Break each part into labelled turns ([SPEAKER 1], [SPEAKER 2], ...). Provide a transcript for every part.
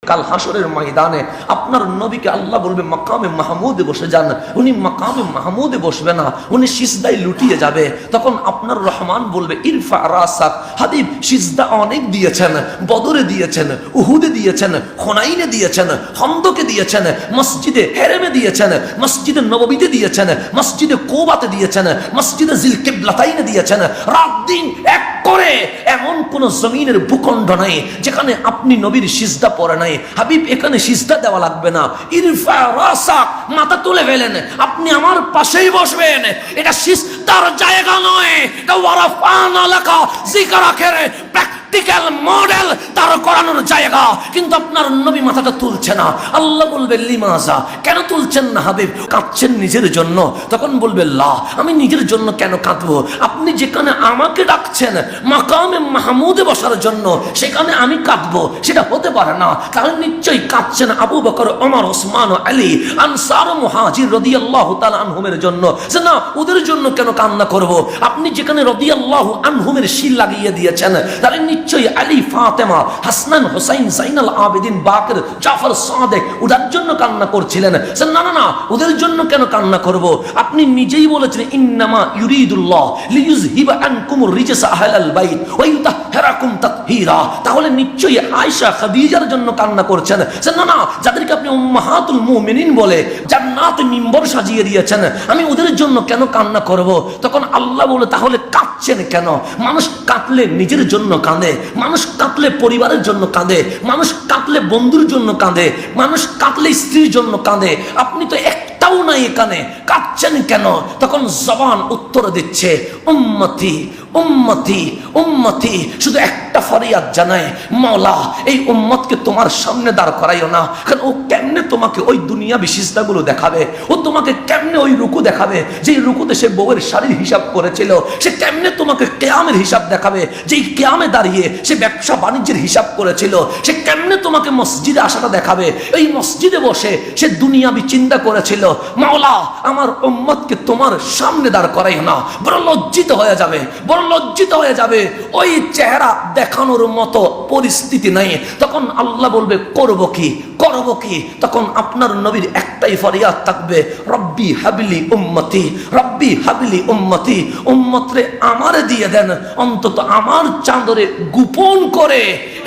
[SPEAKER 1] কাল হাসরের ময়দানে আপনার নবীকে আল্লাহ বলবে মাকামে মাহমুদে বসে যান। উনি মাকামে মাহমুদে বসবে না, উনি সিজদায় লুটিয়ে যাবে। তখন আপনার রহমান বলবে ইরফা রাসাক। হাবিব সিজদা অনেক দিয়েছেন, বদরে দিয়েছেন, উহুদে দিয়েছেন, হুনাইনে দিয়েছেন, খন্দকে দিয়েছেন, মসজিদে হেরেমে দিয়েছেন, মসজিদে নববীতে দিয়েছেন, মসজিদে কোবাতে দিয়েছেন, মসজিদে জিল কিবলাতাইনে দিয়েছেন। রাত দিন এক করে এমন কোন জমিনের ভূখণ্ড নাই যেখানে আপনি নবীর সিজদা পড়ে নাই। হাবিব এখানে সিজদা দেওয়া লাগবে না, ইরফা রাসাক, মাথা তুলে ফেলেন, আপনি আমার পাশেই বসবেন। এটা সিজদার জায়গা নয়, এটা ওয়ারাফানা লাকা যিকরাকের প্র্যাকটিক্যাল মডেল তার করানোর জায়গা। কিন্তু আপনার নবী মাথাটা তুলছে না। আল্লাহ বলবে লিমাজা, কেন তুলছেন না হাবিব? কাঁদছেন নিজের জন্য। তখন বলবে লা, আমি নিজের জন্য কেন কাঁদবো? আপনি যেখানে আমাকে ডাকছেন মাকামে মাহমুদে বসার জন্য, সেখানে আমি কাঁদবো, সেটা হতে পারে না। তাহলে নিশ্চয়ই কাঁদছেন আবু বকর, ওমর, ওসমান, আলী, আনসার, মুহাজির রাদিয়াল্লাহু তাআলা আনহুমের জন্য। যে না, ওদের জন্য কেন কান্না করব? আপনি যেখানে রাদিয়াল্লাহু আনহুমের শিল লাগিয়ে দিয়েছেন, তাহলে নিশ্চয়ই আলী, ফাতেমা, হাসনান, হুসাইন, জাইনাল আবেদিন, বাকর, জাফর, সাদেক, ওদের জন্য কান্না করছিলেন। না না না, ওদের জন্য কেন কান্না করব? আপনি নিজেই বলেছেন ইন্নামা ইউরিদুল্লাহ লিইউযহিবা আনকুমুর রিজসা আহলাল বাইত ওয়া ইউতাহহিরাকুম তাতহীরা। তাহলে নিশ্চয়ই আয়েশা, খাদিজার জন্য কান্না করছেন। না না, যাদেরকে আপনি উম্মাহাতুল মুমিনিন বলে জান্নাতে মিম্বর সাজিয়ে দিয়েছেন, আমি ওদের জন্য কেন কান্না করব? তখন আল্লাহ বলে তাহলে কাঁদছেন কেন? মানুষ কাঁদলে নিজের জন্য কাঁদে, মানুষ কাঁদলে পরিবারের জন্য কাঁদে, মানুষ কাঁদলে বন্ধুর জন্য কাঁদে, মানুষ কাঁদলে স্ত্রীর জন্য কাঁদে। আপনি তো একটাও নাই এখানে, কাঁদছেন কেন? তখন জবান উত্তর দিচ্ছে উম্মতি উম্মতি উম্মতি। শুধু একটা ফরিয়াদ জানায়, মাওলা এই উম্মতকে তোমার সামনে দাঁড় করাইও না। কারণ ও কেমনে তোমাকে ওই দুনিয়াবি সিজদাগুলো দেখাবে? ও তোমাকে কেমনে ওই রুকু দেখাবে যেই রুকুতে সে বউয়ের শাড়ির হিসাব করেছিল? সে কেমনে তোমাকে কিয়ামের হিসাব দেখাবে যেই কিয়ামে দাঁড়িয়ে সে ব্যবসা বাণিজ্যের হিসাব করেছিল? সে কেমনে তোমাকে মসজিদে আসাটা দেখাবে এই মসজিদে বসে সে দুনিয়াবি চিন্তা করেছিল? মাওলা আমার উম্মতকে তোমার সামনে দাঁড় করাইও না। বড় লজ্জিত হয়ে যাবে, বড় লজ্জিত হয়ে যাবে। ওই চেহারা দেখানোর মতো পরিস্থিতি নাই। তখন আল্লাহ বলবে করব কি, করব কি? তখন আপনার নবীর একটাই ফরিয়াদ থাকবে, রব্বি হাবলি উম্মতি, রব্বি হাবলি উম্মতি। উম্মতরে আমারে দিয়ে দেন, অন্তত আমার চাঁদরে গোপন করে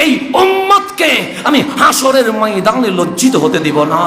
[SPEAKER 1] এই উম্মতকে আমি হাসরের ময়দানে লজ্জিত হতে দিব না।